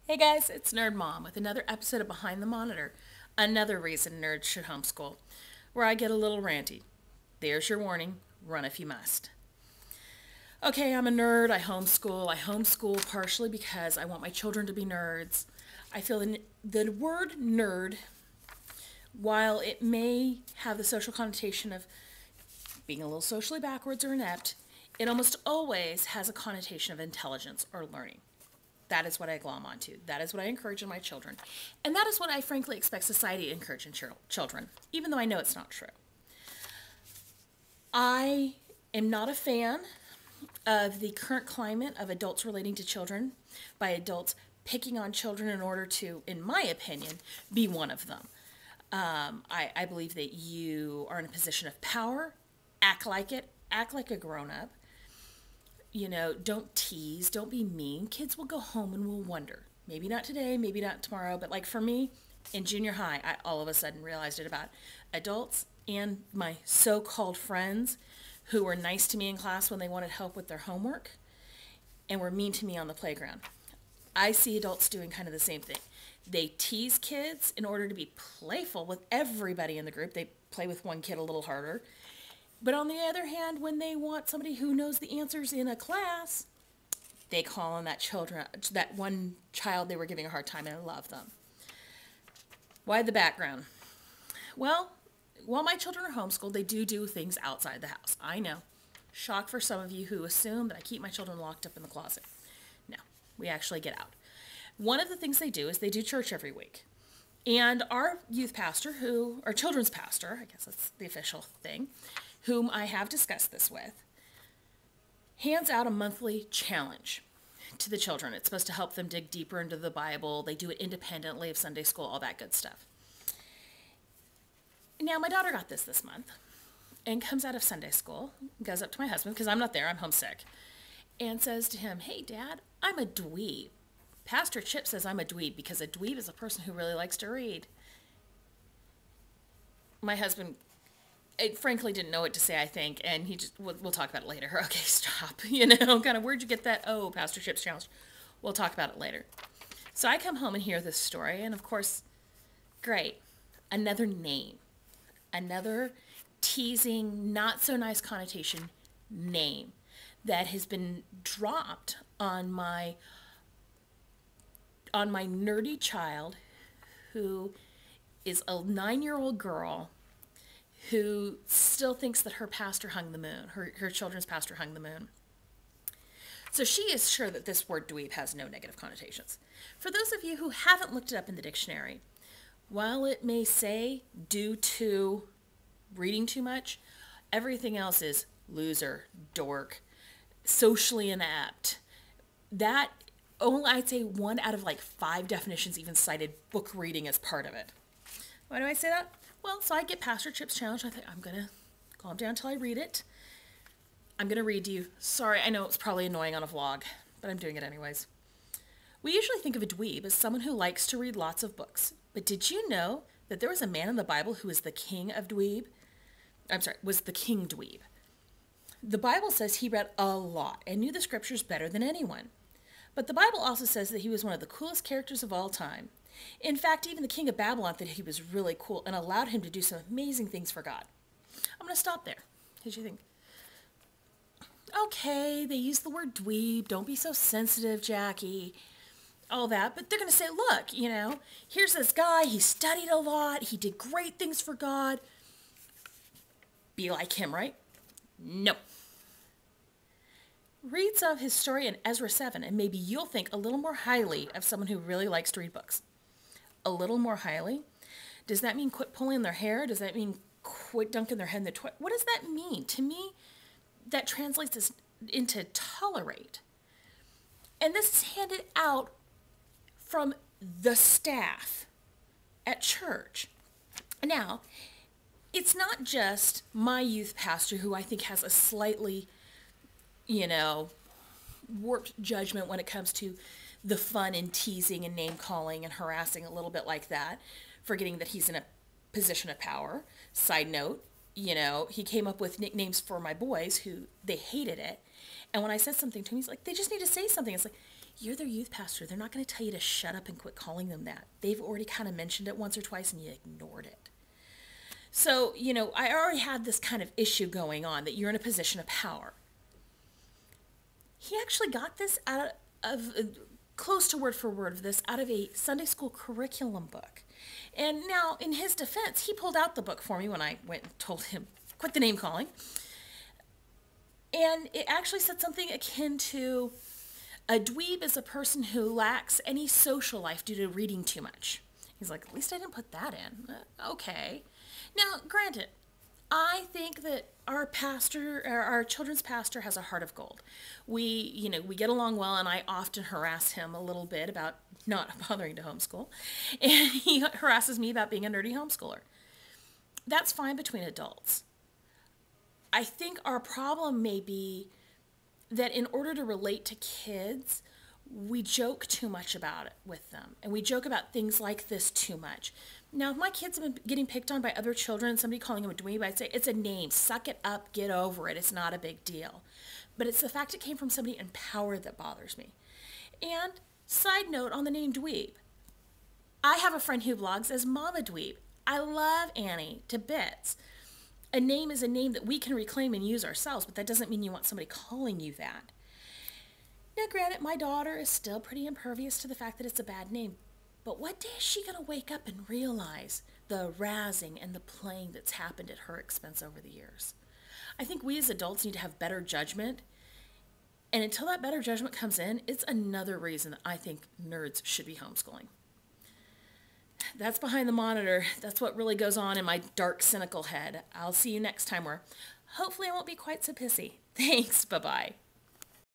Hey guys, it's Nerd Mom with another episode of Behind the Monitor. Another reason nerds should homeschool, where I get a little ranty. There's your warning, run if you must. Okay, I'm a nerd, I homeschool. I homeschool partially because I want my children to be nerds. I feel the word nerd, while it may have the social connotation of being a little socially backwards or inept, it almost always has a connotation of intelligence or learning. That is what I glom onto. That is what I encourage in my children. And that is what I frankly expect society to encourage in children, even though I know it's not true. I am not a fan of the current climate of adults relating to children by adults picking on children in order to, in my opinion, be one of them. I believe that you are in a position of power, act like it, act like a grown up. Don't tease, don't be mean. Kids will go home and will wonder. Maybe not today, maybe not tomorrow, but like for me, in junior high, I all of a sudden realized it about adults and my so called friends who were nice to me in class when they wanted help with their homework and were mean to me on the playground. I see adults doing kind of the same thing. They tease kids in order to be playful with everybody in the group. They play with one kid a little harder. But on the other hand, when they want somebody who knows the answers in a class, they call on that one child they were giving a hard time, and I love them. Why the background? Well, while my children are homeschooled, they do things outside the house. I know. Shock for some of you who assume that I keep my children locked up in the closet. No, we actually get out. One of the things they do is they do church every week. And our youth pastor, our children's pastor, I guess that's the official thing, whom I have discussed this with, hands out a monthly challenge to the children. It's supposed to help them dig deeper into the Bible. They do it independently of Sunday school, all that good stuff. Now, my daughter got this month and comes out of Sunday school, goes up to my husband, because I'm not there, I'm homesick, and says to him, "Hey, Dad, I'm a dweeb. Pastor Chip says I'm a dweeb because a dweeb is a person who really likes to read." My husband frankly didn't know what to say, I think, and he just, we'll talk about it later. Okay, stop. Kind of, where'd you get that? Oh, Pastor Chip's challenge. We'll talk about it later. So I come home and hear this story, and of course, great. Another name. Another teasing, not so nice connotation name that has been dropped on my nerdy child who is a 9-year-old girl who still thinks that her pastor hung the moon, her children's pastor hung the moon. So she is sure that this word dweeb has no negative connotations. For those of you who haven't looked it up in the dictionary, while it may say due to reading too much, everything else is loser, dork, socially inept. That only, I'd say 1 out of like 5 definitions even cited book reading as part of it. Why do I say that? Well, so I get Pastor Chip's challenge. I think I'm going to calm down until I read it. I'm going to read to you. Sorry, I know it's probably annoying on a vlog, but I'm doing it anyways. We usually think of a dweeb as someone who likes to read lots of books. But did you know that there was a man in the Bible who was the king of dweeb? Was the king dweeb. The Bible says he read a lot and knew the scriptures better than anyone. But the Bible also says that he was one of the coolest characters of all time. In fact, even the king of Babylon thought he was really cool and allowed him to do some amazing things for God. I'm going to stop there. Did you think, okay, they use the word dweeb, don't be so sensitive, Jackie, all that, but they're going to say, look, here's this guy, he studied a lot, he did great things for God. Be like him, right? No. Read some of his story in Ezra 7, and maybe you'll think a little more highly of someone who really likes to read books. A little more highly? Does that mean quit pulling their hair? Does that mean quit dunking their head in the toilet? What does that mean? To me, that translates into tolerate. And this is handed out from the staff at church. Now, it's not just my youth pastor who I think has a slightly, warped judgment when it comes to the fun in teasing and name calling and harassing a little bit like that, forgetting that he's in a position of power. Side note, he came up with nicknames for my boys who they hated it. And when I said something to him, he's like, they just need to say something. It's like, You're their youth pastor. They're not going to tell you to shut up and quit calling them that. They've already kind of mentioned it once or twice and you ignored it. So, I already had this kind of issue going on that you're in a position of power. He actually got this out of close to word for word of this out of a Sunday school curriculum book. And now, in his defense, he pulled out the book for me when I went and told him, quit the name calling. And it actually said something akin to, a dweeb is a person who lacks any social life due to reading too much. He's like, at least I didn't put that in. Okay. Now, granted, I think that our pastor, or our children's pastor, has a heart of gold. We get along well, and I often harass him a little bit about not bothering to homeschool, and he harasses me about being a nerdy homeschooler. That's fine between adults. I think our problem may be that in order to relate to kids, we joke too much about it with them, and we joke about things like this too much. Now, if my kids have been getting picked on by other children, somebody calling them a dweeb, I'd say, it's a name. Suck it up. Get over it. It's not a big deal. But it's the fact it came from somebody in power that bothers me. And side note on the name dweeb. I have a friend who blogs as Mama Dweeb. I love Annie to bits. A name is a name that we can reclaim and use ourselves, but that doesn't mean you want somebody calling you that. Now, granted, my daughter is still pretty impervious to the fact that it's a bad name. But what day is she going to wake up and realize the razzing and the playing that's happened at her expense over the years? I think we as adults need to have better judgment. And until that better judgment comes in, it's another reason that I think nerds should be homeschooling. That's behind the monitor. That's what really goes on in my dark, cynical head. I'll see you next time where hopefully I won't be quite so pissy. Thanks. Bye-bye.